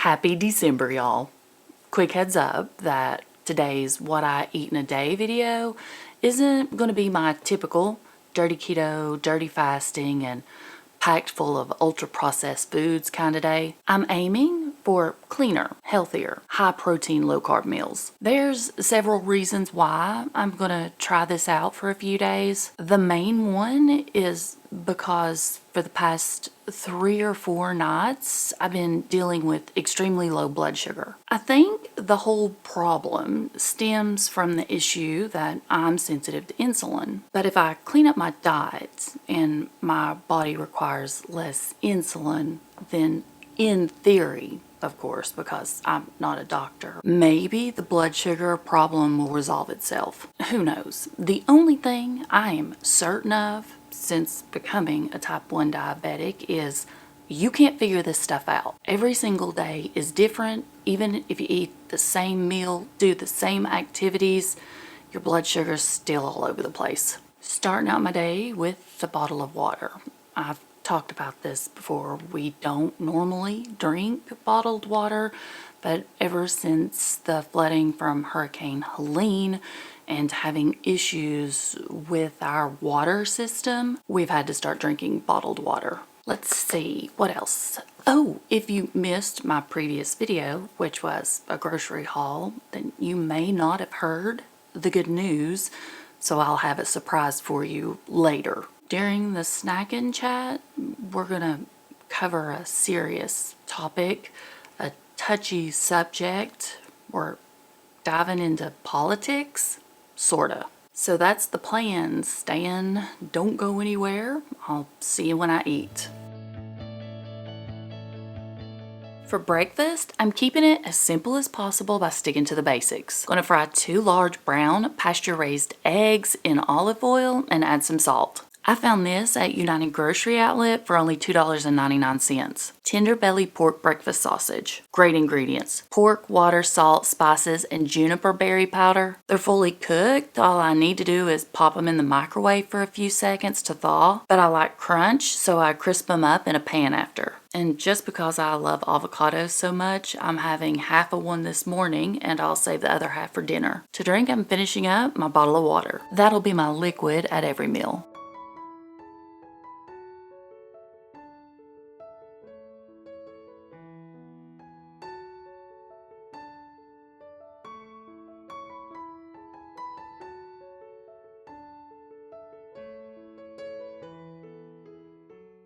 Happy December, y'all. Quick heads up that today's What I Eat in a Day video isn't going to be my typical dirty keto, dirty fasting, and packed full of ultra-processed foods kind of day. I'm aiming for cleaner, healthier, high-protein, low-carb meals. There's several reasons why I'm going to try this out for a few days. The main one is because for the past 3 or 4 nights, I've been dealing with extremely low blood sugar. I think the whole problem stems from the issue that I'm sensitive to insulin. But if I clean up my diet and my body requires less insulin, then in theory, of course, because I'm not a doctor, maybe the blood sugar problem will resolve itself. Who knows? The only thing I am certain of since becoming a type 1 diabetic is you can't figure this stuff out. Every single day is different. Even if you eat the same meal, do the same activities, your blood sugar's still all over the place. Starting out my day with a bottle of water. I've talked about this before. We don't normally drink bottled water, but ever since the flooding from Hurricane Helene and having issues with our water system, we've had to start drinking bottled water. Let's see, what else? Oh, if you missed my previous video, which was a grocery haul, then you may not have heard the good news, so I'll have a surprise for you later. During the snacking chat, we're gonna cover a serious topic, a touchy subject. We're diving into politics, sorta. So that's the plan. Stay in, don't go anywhere. I'll see you when I eat. For breakfast, I'm keeping it as simple as possible by sticking to the basics. Gonna fry 2 large brown pasture-raised eggs in olive oil and add some salt. I found this at United Grocery Outlet for only $2.99. Tender belly pork breakfast sausage. Great ingredients: pork, water, salt, spices, and juniper berry powder. They're fully cooked. All I need to do is pop them in the microwave for a few seconds to thaw. But I like crunch, so I crisp them up in a pan after. And just because I love avocados so much, I'm having half of one this morning and I'll save the other half for dinner. To drink, I'm finishing up my bottle of water. That'll be my liquid at every meal.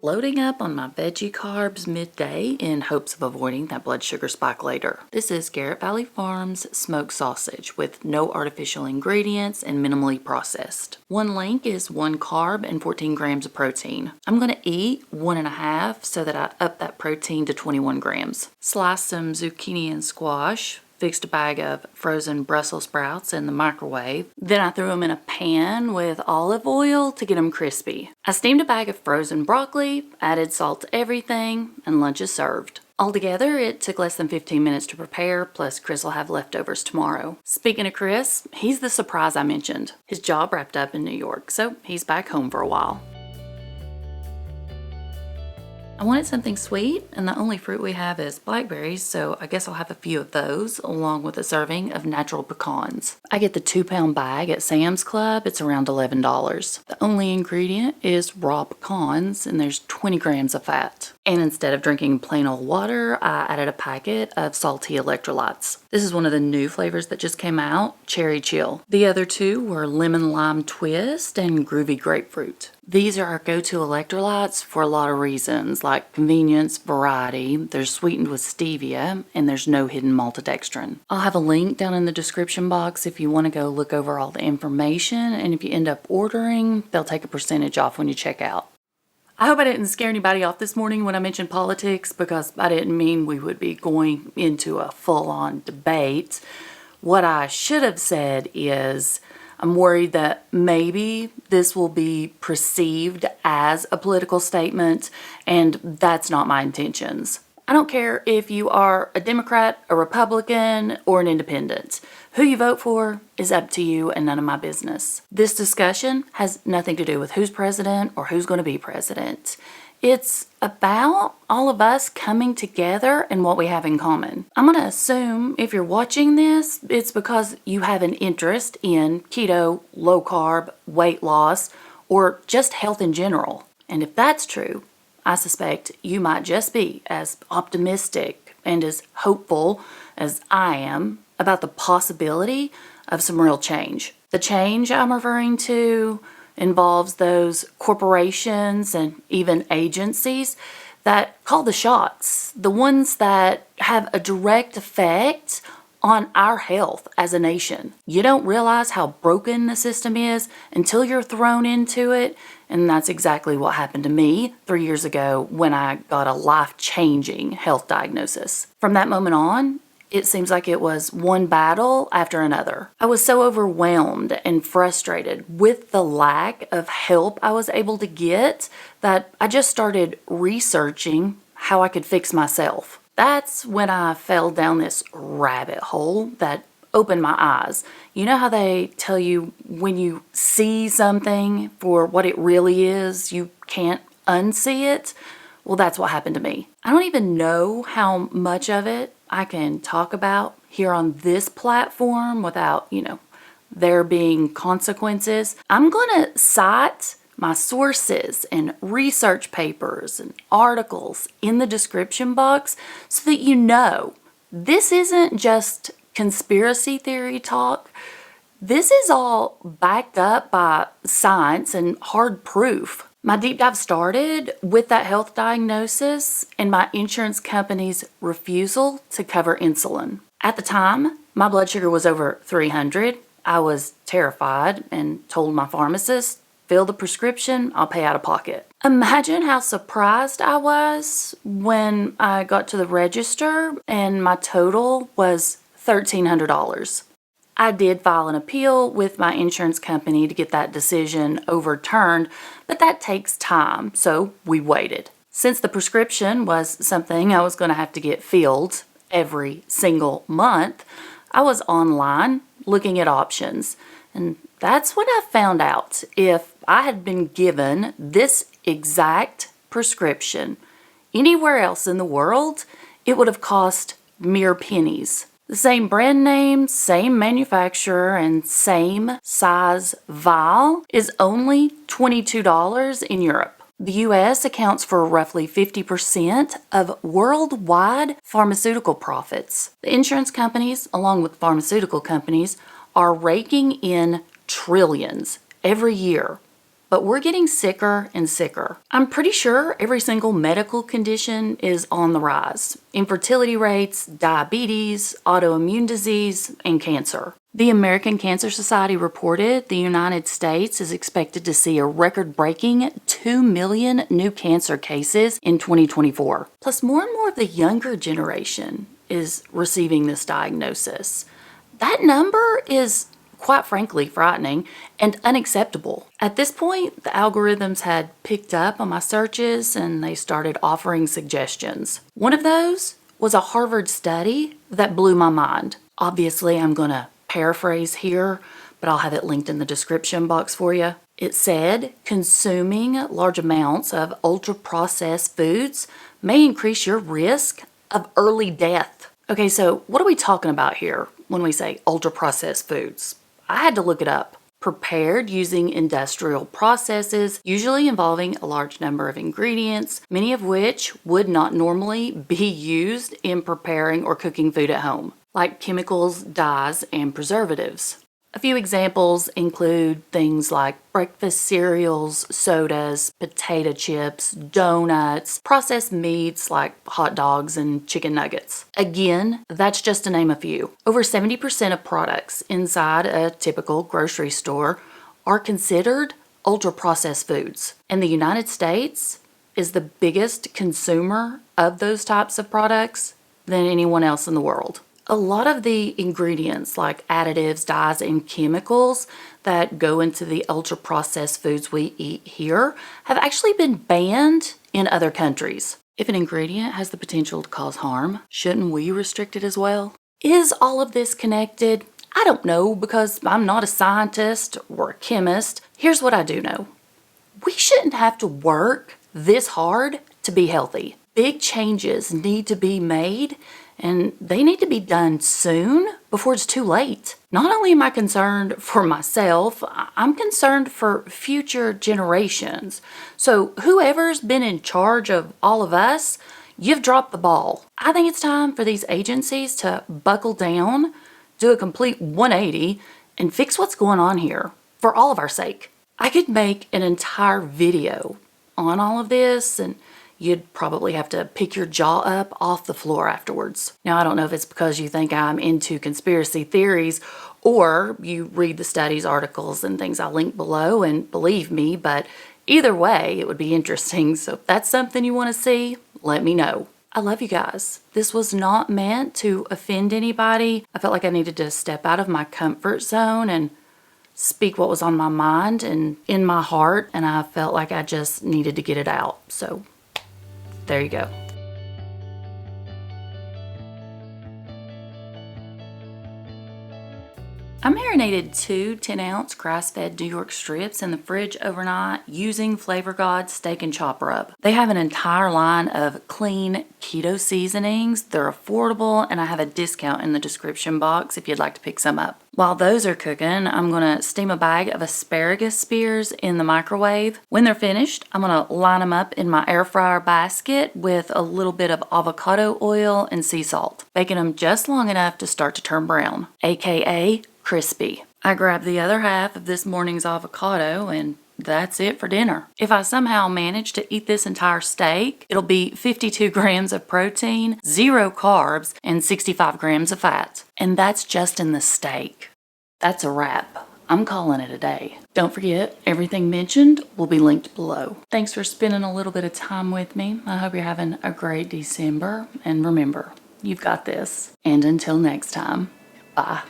Loading up on my veggie carbs midday in hopes of avoiding that blood sugar spike later. This is Garrett Valley Farms smoked sausage with no artificial ingredients and minimally processed. One link is 1 carb and 14 grams of protein. I'm going to eat 1.5 so that I up that protein to 21 grams. Slice some zucchini and squash. Fixed a bag of frozen Brussels sprouts in the microwave. Then I threw them in a pan with olive oil to get them crispy. I steamed a bag of frozen broccoli, added salt to everything, and lunch is served. Altogether, it took less than 15 minutes to prepare, plus Chris will have leftovers tomorrow. Speaking of Chris, he's the surprise I mentioned. His job wrapped up in New York, so he's back home for a while. I wanted something sweet, and the only fruit we have is blackberries, so I guess I'll have a few of those, along with a serving of natural pecans. I get the 2-pound bag at Sam's Club. It's around $11. The only ingredient is raw pecans, and there's 20 grams of fat. And instead of drinking plain old water, I added a packet of salty electrolytes. This is one of the new flavors that just came out, Cherry Chill. The other 2 were Lemon Lime Twist and Groovy Grapefruit. These are our go-to electrolytes for a lot of reasons, like convenience, variety, they're sweetened with stevia, and there's no hidden maltodextrin. I'll have a link down in the description box if you want to go look over all the information, and if you end up ordering, they'll take a percentage off when you check out. I hope I didn't scare anybody off this morning when I mentioned politics, because I didn't mean we would be going into a full-on debate. What I should have said is, I'm worried that maybe this will be perceived as a political statement, and that's not my intentions. I don't care if you are a Democrat, a Republican, or an independent. Who you vote for is up to you and none of my business. This discussion has nothing to do with who's president or who's going to be president. It's about all of us coming together and what we have in common. I'm going to assume if you're watching this, it's because you have an interest in keto, low carb, weight loss, or just health in general. And if that's true, I suspect you might just be as optimistic and as hopeful as I am about the possibility of some real change. The change I'm referring to involves those corporations and even agencies that call the shots, the ones that have a direct effect on our health as a nation. You don't realize how broken the system is until you're thrown into it, and that's exactly what happened to me 3 years ago when I got a life-changing health diagnosis. From that moment on, it seems like it was one battle after another. I was so overwhelmed and frustrated with the lack of help I was able to get that I just started researching how I could fix myself. That's when I fell down this rabbit hole that opened my eyes. You know how they tell you when you see something for what it really is, you can't unsee it? Well, that's what happened to me. I don't even know how much of it I can talk about here on this platform without, there being consequences. I'm going to cite my sources and research papers and articles in the description box so that you know this isn't just conspiracy theory talk. This is all backed up by science and hard proof. My deep dive started with that health diagnosis and my insurance company's refusal to cover insulin. At the time, my blood sugar was over 300. I was terrified and told my pharmacist, fill the prescription, I'll pay out of pocket. Imagine how surprised I was when I got to the register and my total was $1,300. I did file an appeal with my insurance company to get that decision overturned, but that takes time, so we waited. Since the prescription was something I was going to have to get filled every single month, I was online looking at options, and that's when I found out if I had been given this exact prescription anywhere else in the world, it would have cost mere pennies. The same brand name, same manufacturer, and same size vial is only $22 in Europe. The US accounts for roughly 50% of worldwide pharmaceutical profits. The insurance companies, along with pharmaceutical companies, are raking in trillions every year. But we're getting sicker and sicker. I'm pretty sure every single medical condition is on the rise. Infertility rates, diabetes, autoimmune disease, and cancer. The American Cancer Society reported the United States is expected to see a record-breaking 2 million new cancer cases in 2024. Plus, more and more of the younger generation is receiving this diagnosis. That number is quite frankly frightening and unacceptable. At this point, the algorithms had picked up on my searches and they started offering suggestions. One of those was a Harvard study that blew my mind. Obviously, I'm going to paraphrase here, but I'll have it linked in the description box for you. It said consuming large amounts of ultra-processed foods may increase your risk of early death. Okay, so what are we talking about here when we say ultra-processed foods? I had to look it up. Prepared using industrial processes, usually involving a large number of ingredients, many of which would not normally be used in preparing or cooking food at home, like chemicals, dyes, and preservatives. A few examples include things like breakfast cereals, sodas, potato chips, donuts, processed meats like hot dogs and chicken nuggets. Again, that's just to name a few. Over 70% of products inside a typical grocery store are considered ultra-processed foods. And the United States is the biggest consumer of those types of products than anyone else in the world. A lot of the ingredients like additives, dyes, and chemicals that go into the ultra-processed foods we eat here have actually been banned in other countries. If an ingredient has the potential to cause harm, shouldn't we restrict it as well? Is all of this connected? I don't know because I'm not a scientist or a chemist. Here's what I do know. We shouldn't have to work this hard to be healthy. Big changes need to be made, and they need to be done soon before it's too late. Not only am I concerned for myself, I'm concerned for future generations. So whoever's been in charge of all of us, you've dropped the ball. I think it's time for these agencies to buckle down, do a complete 180, and fix what's going on here for all of our sake. I could make an entire video on all of this, and you'd probably have to pick your jaw up off the floor afterwards. Now, I don't know if it's because you think I'm into conspiracy theories or you read the studies, articles, and things I link below and believe me, but either way, it would be interesting. So if that's something you want to see, let me know. I love you guys. This was not meant to offend anybody. I felt like I needed to step out of my comfort zone and speak what was on my mind and in my heart, and I felt like I just needed to get it out. So there you go. I marinated 2 10-ounce grass-fed New York strips in the fridge overnight using Flavor God Steak and Chop Rub. They have an entire line of clean keto seasonings. They're affordable, and I have a discount in the description box if you'd like to pick some up. While those are cooking, I'm going to steam a bag of asparagus spears in the microwave. When they're finished, I'm going to line them up in my air fryer basket with a little bit of avocado oil and sea salt, baking them just long enough to start to turn brown, aka crispy. I grabbed the other half of this morning's avocado, and that's it for dinner. If I somehow manage to eat this entire steak, it'll be 52 grams of protein, 0 carbs, and 65 grams of fat. And that's just in the steak. That's a wrap. I'm calling it a day. Don't forget, everything mentioned will be linked below. Thanks for spending a little bit of time with me. I hope you're having a great December. And remember, you've got this. And until next time, bye.